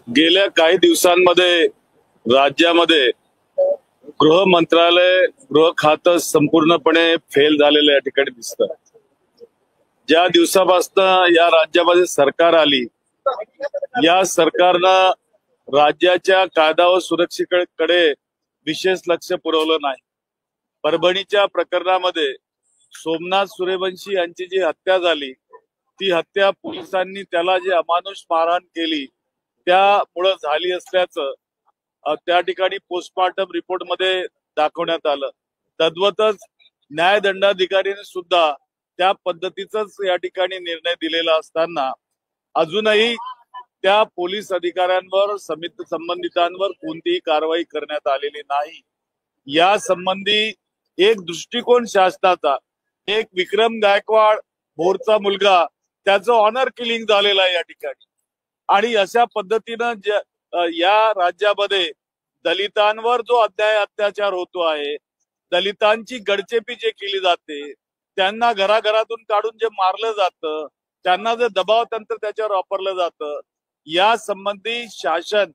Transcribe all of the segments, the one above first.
गेल्या काही दिवसांमध्ये राज्यामध्ये गृह मंत्रालय, गृह खातं संपूर्णपणे फेल झालेलं या ठिकाणी दिसतं. ज्या दिवसापासून या राज्यामध्ये सरकार आली, या सरकारनं राज्याच्या कायदा व सुरक्षेकडे विशेष लक्ष पुरवलं नाही. परभणीच्या प्रकरणामध्ये सोमनाथ सूर्यवंशी यांची जी हत्या झाली, ती हत्या पोलिसांनी त्याला जी अमानुष मारहाण केली त्यामुळं झाली असल्याचं त्या ठिकाणी पोस्टमॉर्टम रिपोर्ट मध्ये दाखवण्यात आलं. तद्वतच न्यायदंडाधिकारीने सुद्धा त्या पद्धतीचाच या ठिकाणी निर्णय दिलेला असताना अजूनही त्या पोलीस अधिकाऱ्यांवर संबंधितांवर कोणतीही कारवाई करण्यात आलेली नाही. या संबंधी एक दृष्टिकोन शासनाचा, एक विक्रम गायकवाड भोरचा मुलगा, त्याचं ऑनर किलिंग झालेलं आहे या ठिकाणी. आणि अशा पद्धतीनं या राज्यामध्ये दलितांवर जो अन्याय अत्याचार होतो आहे, दलितांची गडचेपी जे केली जाते, त्यांना घराघरातून काढून जे मारलं जातं, त्यांना जे दबाव तंत्र त्याच्यावर वापरलं जातं, या संबंधी शासन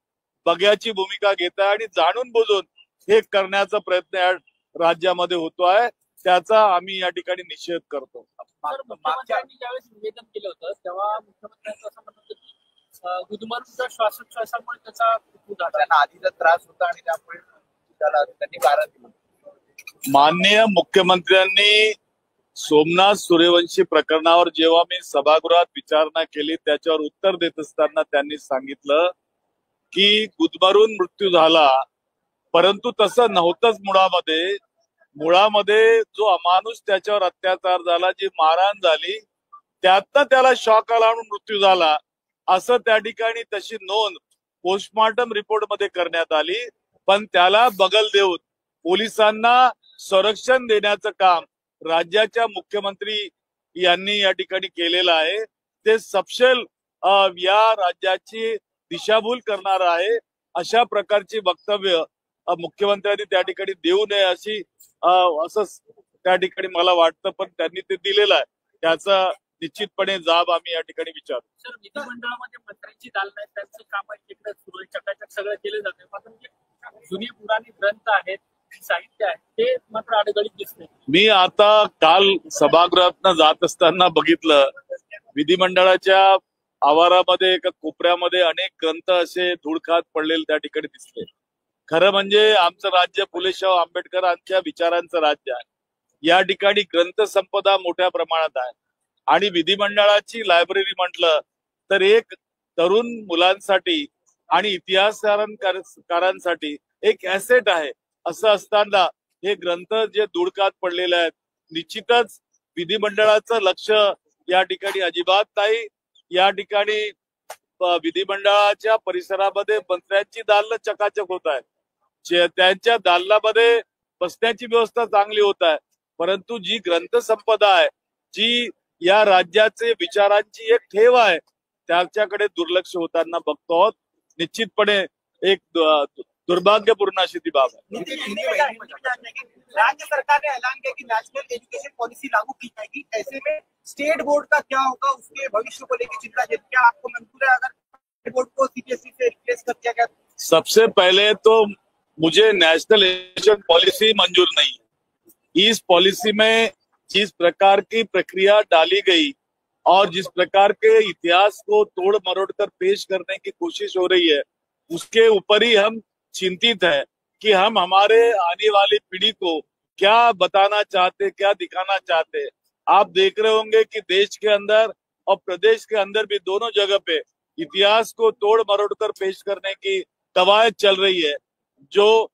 बघ्याची भूमिका घेत आहे आणि जाणून बुजून हे करण्याचा प्रयत्न या राज्यामध्ये होतो आहे. त्याचा आम्ही या ठिकाणी निषेध करतो. मुख्यमंत्र्यांनी ज्यावेळेस निवेदन केलं होतं तेव्हा मुख्यमंत्र्यांचं असं म्हणत होतं की गुदमरूनच्या श्वासोच्छवासामुळे त्याचा आधीचा त्रास होता आणि त्यामुळे त्याला त्यांनी कारण दिलं. माननीय मुख्यमंत्र्यांनी सोमनाथ सूर्यवंशी प्रकरणावर जेव्हा मी सभागृहात विचारणा केली, त्याच्यावर उत्तर देत असताना त्यांनी सांगितलं की गुदमरून मृत्यू झाला, परंतु तसं नव्हतंच. मुळामध्ये जो अमानुष त्याच्यावर अत्याचार झाला, जी मारहाण झाली, त्यातनं त्याला शॉक आला म्हणून मृत्यू झाला, असं त्या ठिकाणी तशी नोंद पोस्टमॉर्टम रिपोर्ट मध्ये करण्यात आली. पण त्याला बगल देऊन पोलिसांना संरक्षण देण्याचं काम राज्याच्या मुख्यमंत्री यांनी या ठिकाणी केलेलं आहे. ते सपशेल या राज्याची दिशाभूल करणार आहे. अशा प्रकारची वक्तव्य मुख्यमंत्र्यांनी त्या ठिकाणी देऊ नये असं त्या ठिकाणी मला वाटतं. पण त्यांनी ते दिलेलं आहे, त्याचा निश्चितपणे जाब आम्ही या ठिकाणी विचारू. सर, विधिमंडळामध्ये मंत्र्यांची दाल नाही, त्यांचं काम इकडे सुरळीत चकाचक सगळं केलं जातं, मात्र जुनी पुराणी ग्रंथ आहेत, साहित्य आहे, ते मात्र अडगळीत दिसते. मी आता काल सभागृहातनं जात असताना बघितलं, विधिमंडळाच्या आवारामध्ये एका कोपऱ्यामध्ये अनेक ग्रंथ असे धूळखात पडलेले त्या ठिकाणी दिसले. खरं म्हणजे आमचं राज्य फुलेशाह आंबेडकरांच्या विचारांचं राज्य आहे. या ठिकाणी ग्रंथ संपदा मोठ्या प्रमाणात आहे आणि विधिमंडळाची लायब्ररी म्हटलं तर एक तरुण मुलांसाठी आणि इतिहासकारांसाठी एक ऍसेट आहे. असं असताना हे ग्रंथ जे धूळखात पडलेले आहेत, निश्चितच विधिमंडळाचं लक्ष या ठिकाणी अजिबात नाही. या ठिकाणी विधिमंडळाच्या परिसरामध्ये मंत्र्यांची दालनं चकाचक होत आहे, त्यांच्या दालनामध्ये बसण्याची व्यवस्था चांगली होत आहे, परंतु जी ग्रंथसंपदा आहे, जी या राज्याचे विचारांची एक ठेव आहे, त्याच्याकडे दुर्लक्ष होताना बघतो आहोत. निश्चितपणे एक दुर्भाग्यपूर्ण अशी ती बाब है। राज्य सरकार ने ऐलान किया कि नेशनल एजुकेशन पॉलिसी लागू की जाएगी, ऐसे में स्टेट बोर्ड का क्या होगा, उसके भविष्य को लेकर चिंता है। क्या आपको मंजूर है अगर स्टेट बोर्ड को सीबीएसई से रिप्लेस कर दिया गया? सबसे पहले तो मुझे नेशनल एजुकेशन पॉलिसी मंजूर नहीं है। इस पॉलिसी में जिस प्रकार की प्रक्रिया डाली गई और जिस प्रकार के इतिहास को तोड़ मरोड़ कर पेश करने की कोशिश हो रही है, उसके ऊपर ही हम चिंतित है कि हम हमारे आने वाली पीढ़ी को क्या बताना चाहते, क्या दिखाना चाहते। आप देख रहे होंगे कि देश के अंदर और प्रदेश के अंदर भी दोनों जगह पे इतिहास को तोड़ मरोड़ कर पेश करने की कवायद चल रही है, जो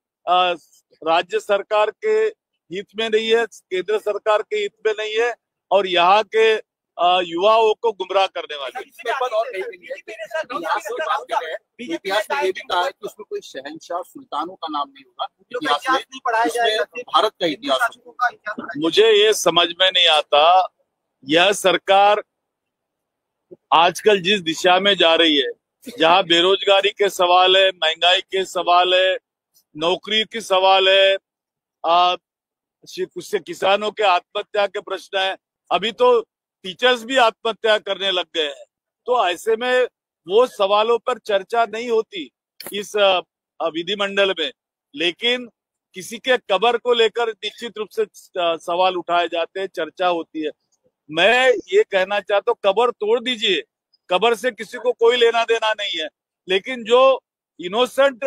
राज्य सरकार के हित में नहीं है, केंद्र सरकार के हित में नहीं है और यहाँ के युवाओं को गुमराह करने वाली। इतिहास में ये भी कहा है कि उसमें कोई शहंशाह सुल्तानों का नाम नहीं होगा, इतिहास में पढ़ाया जाएगा, भारत का इतिहास। मुझे ये समझ में नहीं आता, यह सरकार आजकल जिस दिशा में जा रही है, जहाँ बेरोजगारी के सवाल है, महंगाई के सवाल है, नौकरी की सवाल है, उससे किसानों के आत्महत्या के प्रश्न है, अभी तो टीचर्स भी आत्महत्या करने लग गए हैं। तो ऐसे में वो सवालों पर चर्चा नहीं होती इस विधिमंडल में, लेकिन किसी के कब्र को लेकर निश्चित रूप से सवाल उठाए जाते हैं, चर्चा होती है। मैं ये कहना चाहता हूँ, कब्र तोड़ दीजिए, कब्र से किसी को कोई लेना देना नहीं है, लेकिन जो इनोसेंट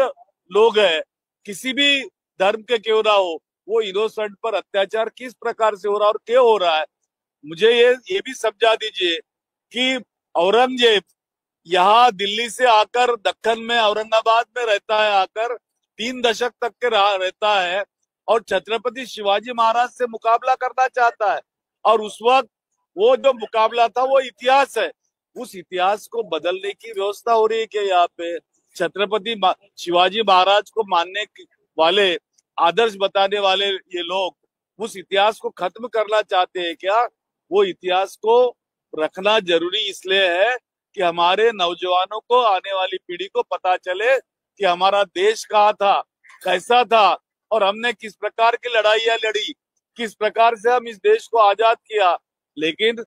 लोग हैं, किसी भी धर्म के क्यों ना हो, वो इनोसेंट पर अत्याचार किस प्रकार से हो रहा है और क्यों हो रहा है। मुझे ये भी समझा दीजिए कि औरंगजेब यहाँ दिल्ली से आकर दक्कन में, औरंगाबाद में रहता है, आकर 3 दशक तक के रहता है और छत्रपति शिवाजी महाराज से मुकाबला करना चाहता है, और उस वक्त वो जो मुकाबला था वो इतिहास है, उस इतिहास को बदलने की व्यवस्था हो रही है कि यहाँ पे छत्रपति शिवाजी महाराज को मानने वाले, आदर्श बताने वाले ये लोग उस इतिहास को खत्म करना चाहते हैं क्या? वो इतिहास को रखना जरूरी इसलिए है कि हमारे नौजवानों को, आने वाली पीढ़ी को पता चले कि हमारा देश कहाँ था, कैसा था, और हमने किस प्रकार की लड़ाइयां लड़ी, किस प्रकार से हम इस देश को आजाद किया। लेकिन